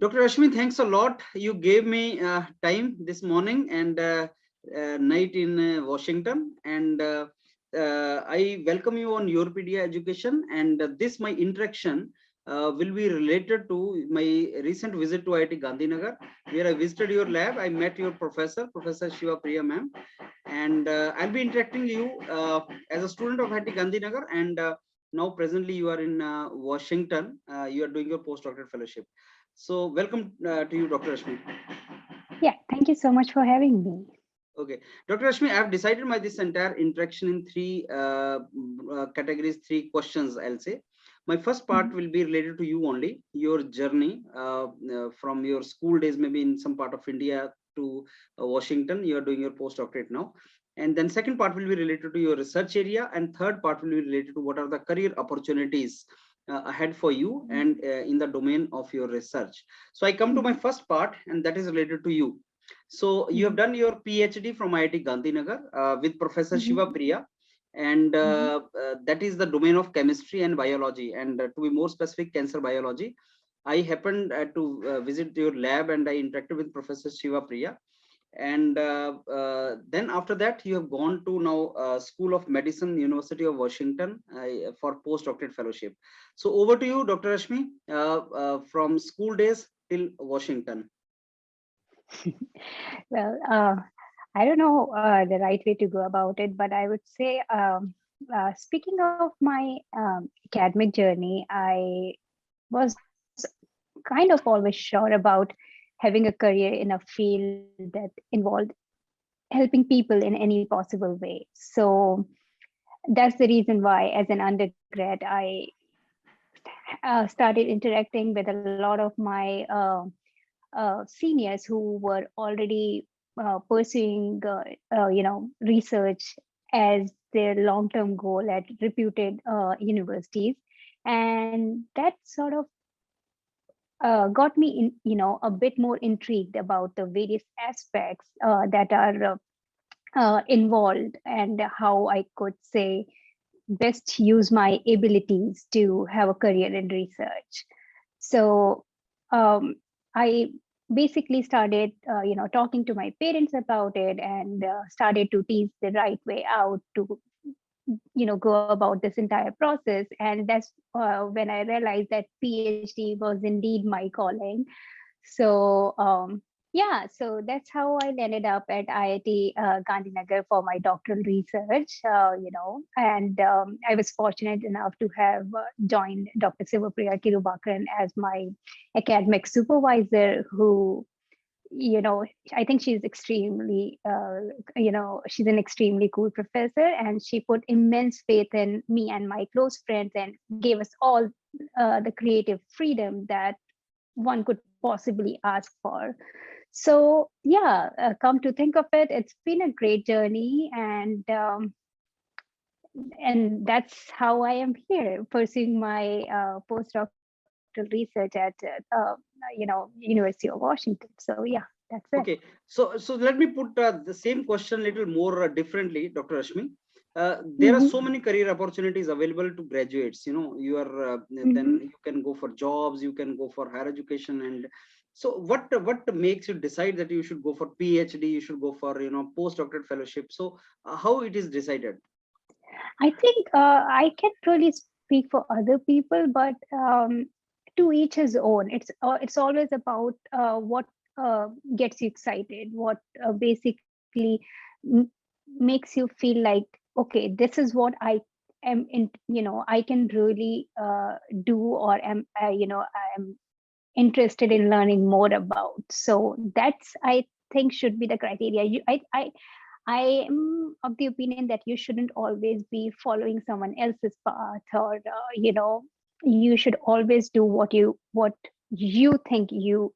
Dr. Ashmi, thanks a lot. You gave me time this morning and night in Washington, and I welcome you on Europedia Education. And this my interaction will be related to my recent visit to IIT Gandhinagar, where I visited your lab. I met your professor, Professor Shiva Priya ma'am, and I'll be interacting you as a student of IIT Gandhinagar, and now presently you are in Washington. You are doing your postdoctoral fellowship. So welcome to you, Dr. Ashmi. Yeah, thank you so much for having me. Okay, Dr. Ashmi, I have decided my this entire interaction in three categories, three questions, I'll say. My first part will be related to you only, your journey from your school days, maybe in some part of India to Washington. You are doing your postdoctorate now. And then second part will be related to your research area. And third part will be related to what are the career opportunities ahead for you and in the domain of your research. So I come to my first part, and that is related to you. So you have done your PhD from IIT Gandhinagar with Professor Shiva Priya, and that is the domain of chemistry and biology, and to be more specific, cancer biology. I happened to visit your lab, and I interacted with Professor Shiva Priya. And then after that, you have gone to now School of Medicine, University of Washington, for postdoctorate fellowship. So over to you, Dr. Ashmi, from school days till Washington. Well, I don't know the right way to go about it, but I would say, speaking of my academic journey, I was kind of always sure about having a career in a field that involved helping people in any possible way. So that's the reason why, as an undergrad, I started interacting with a lot of my seniors who were already pursuing, research as their long-term goal at reputed universities, and that sort of got me in, a bit more intrigued about the various aspects that are involved, and how I could say best use my abilities to have a career in research. So I basically started, talking to my parents about it, and started to tease the right way out to, go about this entire process. And that's when I realized that PhD was indeed my calling. So yeah, so that's how I ended up at IIT Gandhinagar for my doctoral research, and I was fortunate enough to have joined Dr. Sivapriya Kirubakaran as my academic supervisor, who, I think she's extremely, she's an extremely cool professor, and she put immense faith in me and my close friends, and gave us all the creative freedom that one could possibly ask for. So yeah, come to think of it, it's been a great journey, and that's how I am here pursuing my postdoctoral research at University of Washington. So yeah, that's it. Okay, so let me put the same question a little more differently, Dr. Ashmi. There are so many career opportunities available to graduates. You are then you can go for jobs, you can go for higher education, and so what makes you decide that you should go for PhD, you should go for postdoctorate fellowship? So how it is decided? I think I can't really speak for other people, but to each his own. It's always about what gets you excited, what basically m- makes you feel like, okay, this is what I am in. I can really do, or am I am interested in learning more about. So that's, I think, should be the criteria. I am of the opinion that you shouldn't always be following someone else's path, or you should always do what you think you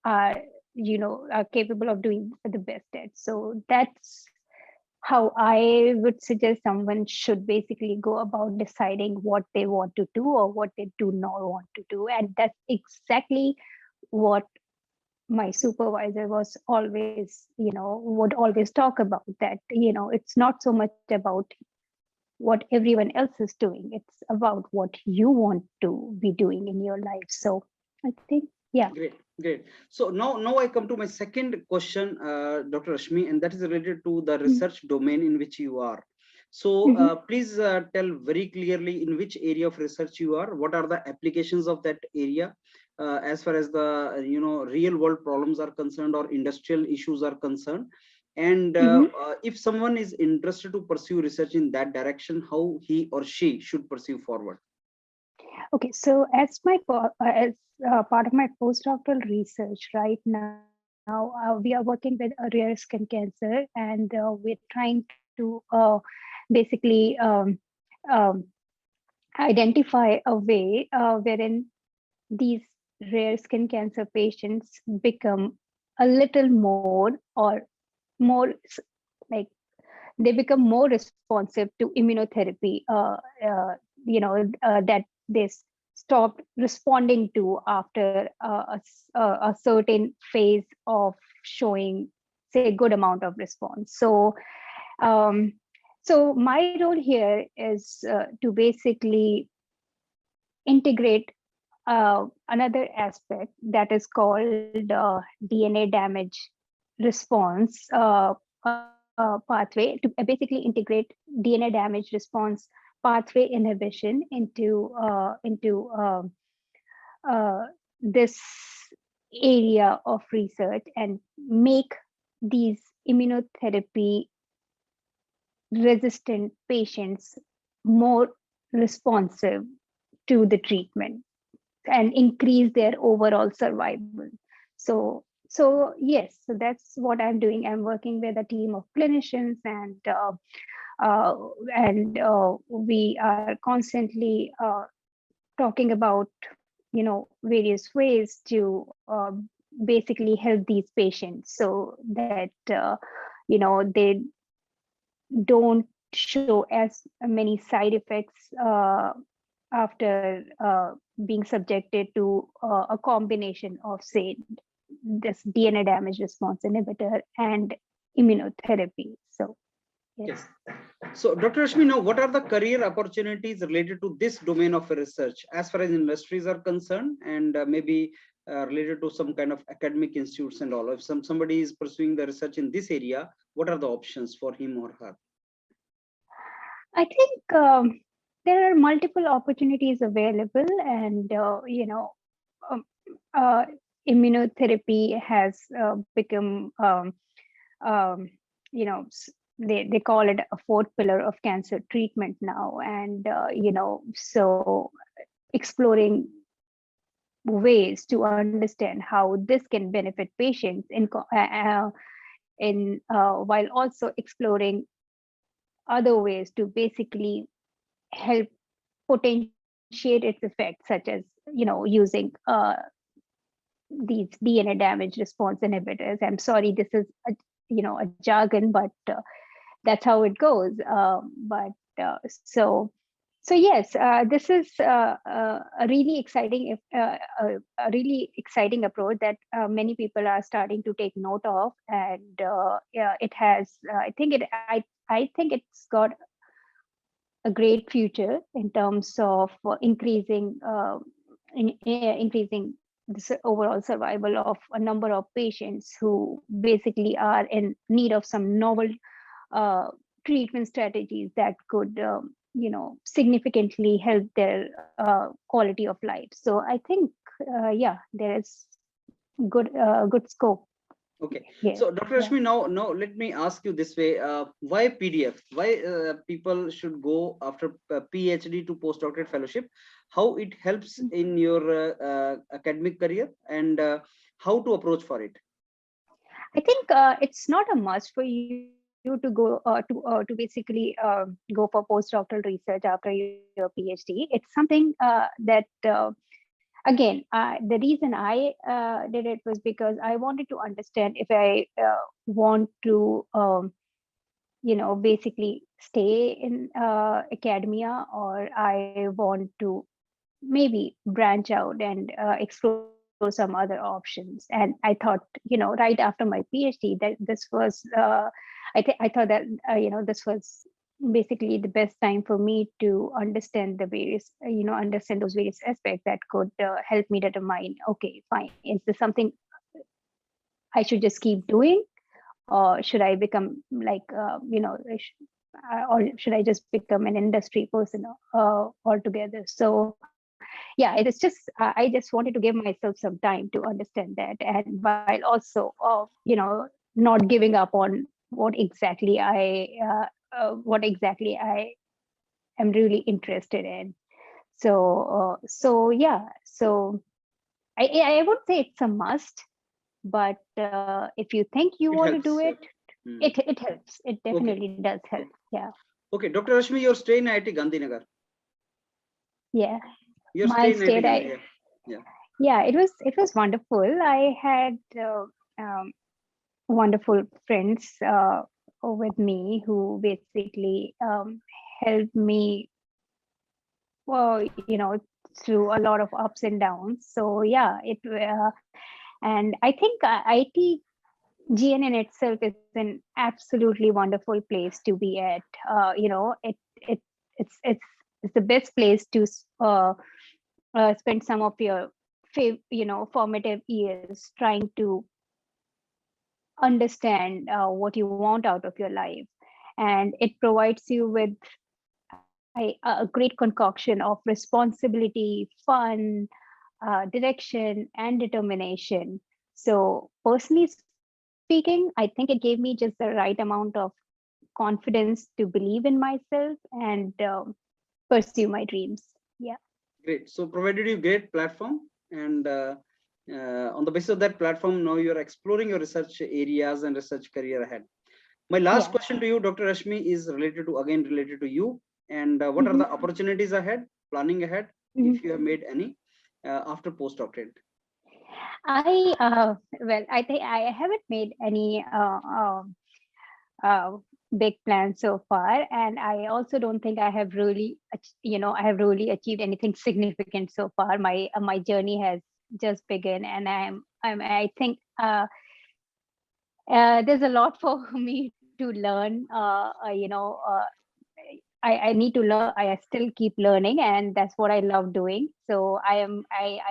are are capable of doing the best at. So that's how I would suggest someone should basically go about deciding what they want to do or what they do not want to do. And that's exactly what my supervisor was always, would always talk about, that, it's not so much about what everyone else is doing. It's about what you want to be doing in your life. So I think Yeah. Great, great. So now I come to my second question, Dr. Rashmi, and that is related to the Mm-hmm. research domain in which you are. So please tell very clearly in which area of research you are. What are the applications of that area, as far as the real world problems are concerned or industrial issues are concerned. And Mm-hmm. if someone is interested to pursue research in that direction, how he or she should pursue forward. Okay, so as part of my postdoctoral research right now, we are working with a rare skin cancer, and we're trying to basically um, identify a way wherein these rare skin cancer patients become a little more or more like they become more responsive to immunotherapy, that they stopped responding to after a certain phase of showing, say, good amount of response. Um, so my role here is to basically integrate another aspect that is called DNA damage response pathway, to basically integrate DNA damage response pathway inhibition into this area of research and make these immunotherapy resistant patients more responsive to the treatment and increase their overall survival. So yes, so that's what I'm doing. I'm working with a team of clinicians, uh, and we are constantly talking about various ways to basically help these patients so that they don't show as many side effects after being subjected to a combination of, say, this DNA damage response inhibitor and immunotherapy. So, yes. Yes. So, Dr. Rashmi, now what are the career opportunities related to this domain of research as far as industries are concerned, and maybe related to some kind of academic institutes and all? If somebody is pursuing the research in this area, what are the options for him or her? I think there are multiple opportunities available, and um, uh, immunotherapy has become, um, they call it a fourth pillar of cancer treatment now, and so exploring ways to understand how this can benefit patients while also exploring other ways to basically help potentiate its effects, such as using these DNA damage response inhibitors. I'm sorry, this is a jargon, but that's how it goes. But yes, this is a really exciting, a really exciting approach that many people are starting to take note of, and yeah, it has. I think it's got a great future in terms of increasing the overall survival of a number of patients who basically are in need of some novel uh, treatment strategies that could significantly help their quality of life. So I think yeah, there is good scope Okay, here. so Dr. Yeah. Rashmi, now let me ask you this way: why PDF? Why people should go after PhD to postdoctorate fellowship? How it helps in your academic career, and how to approach for it? I think it's not a must for you to go to basically go for postdoctoral research after your PhD. It's something that again, the reason I did it was because I wanted to understand if I want to basically stay in academia, or I want to maybe branch out and explore some other options. And I thought, right after my PhD, that this was I thought that this was basically the best time for me to understand the various, understand those various aspects that could help me determine, okay, fine, is this something I should just keep doing, or should I become like, or should I just become an industry person altogether? So yeah, it is just I just wanted to give myself some time to understand that, and while also not giving up on what exactly I am really interested in. So yeah, so I would say it's a must, but if you think you want It to do helps. it, Yeah. Hmm. it helps. It Okay. definitely does help. Okay. Yeah. Okay. Dr. Rashmi, you're staying in IIT Gandhinagar. Yeah. You're My staying in IIT state, Gandhinagar. Yeah. yeah, it was wonderful. I had wonderful friends with me who basically helped me, well, through a lot of ups and downs. So yeah, and I think IT GN in itself is an absolutely wonderful place to be at. It it's it's it's the best place to spend some of your formative years trying to understand what you want out of your life, and it provides you with a great concoction of responsibility, fun, direction, and determination. So personally speaking, I think it gave me just the right amount of confidence to believe in myself and pursue my dreams. Yeah. Great. So provided you great platform, and on the basis of that platform, now you're exploring your research areas and research career ahead. My last Yeah. question to you, Dr. Rashmi, is related to you. And what are Hmm. the opportunities ahead, planning ahead, if you have made any after postdoctorate? I think I haven't made any uh, big plans so far, and I also don't think I have really, I have really achieved anything significant so far. My journey has just begun, and I think there's a lot for me to learn. I need to learn. I still keep learning, and that's what I love doing. So I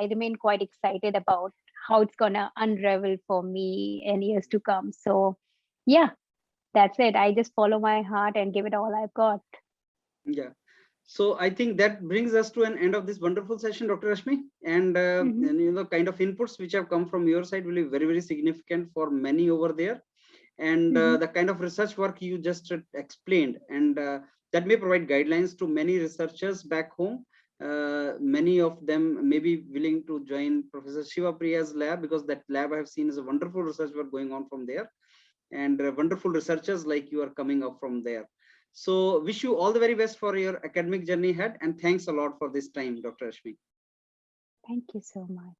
remain quite excited about how it's gonna unravel for me in years to come. So yeah, that's it. I just follow my heart and give it all I've got. Yeah. So I think that brings us to an end of this wonderful session, Dr. Rashmi. Hmm. And kind of inputs which have come from your side will be very, very significant for many over there. And Hmm. the kind of research work you just explained, and that may provide guidelines to many researchers back home. Many of them may be willing to join Professor Shiva Priya's lab, because that lab I have seen is a wonderful research work going on from there, and wonderful researchers like you are coming up from there. So wish you all the very best for your academic journey ahead, and thanks a lot for this time, Dr. Ashmi. Thank you so much.